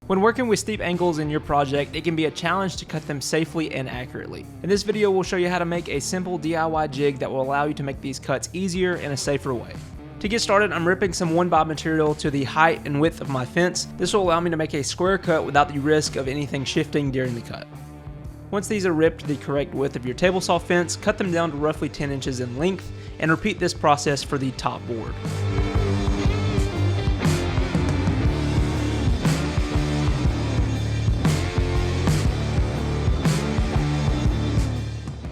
When working with steep angles in your project, it can be a challenge to cut them safely and accurately. In this video, we'll show you how to make a simple DIY jig that will allow you to make these cuts easier and a safer way. To get started, I'm ripping some 1x material to the height and width of my fence. This will allow me to make a square cut without the risk of anything shifting during the cut. Once these are ripped to the correct width of your table saw fence, cut them down to roughly 10 inches in length, and repeat this process for the top board.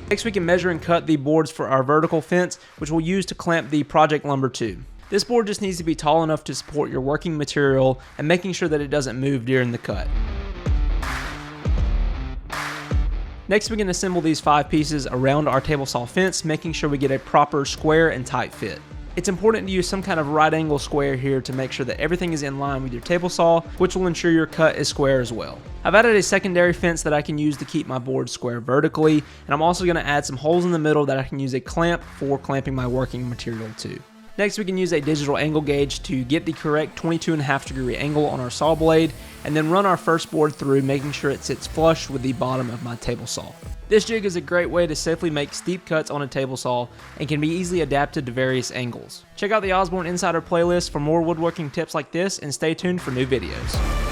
Next, we can measure and cut the boards for our vertical fence, which we'll use to clamp the project lumber to. This board just needs to be tall enough to support your working material and making sure that it doesn't move during the cut. Next, we can assemble these 5 pieces around our table saw fence, making sure we get a proper square and tight fit. It's important to use some kind of right angle square here to make sure that everything is in line with your table saw, which will ensure your cut is square as well. I've added a secondary fence that I can use to keep my board square vertically, and I'm also going to add some holes in the middle that I can use a clamp for clamping my working material to. Next, we can use a digital angle gauge to get the correct 22.5-degree angle on our saw blade, and then run our first board through, making sure it sits flush with the bottom of my table saw. This jig is a great way to safely make steep cuts on a table saw and can be easily adapted to various angles. Check out the Osborne Insider playlist for more woodworking tips like this, and stay tuned for new videos.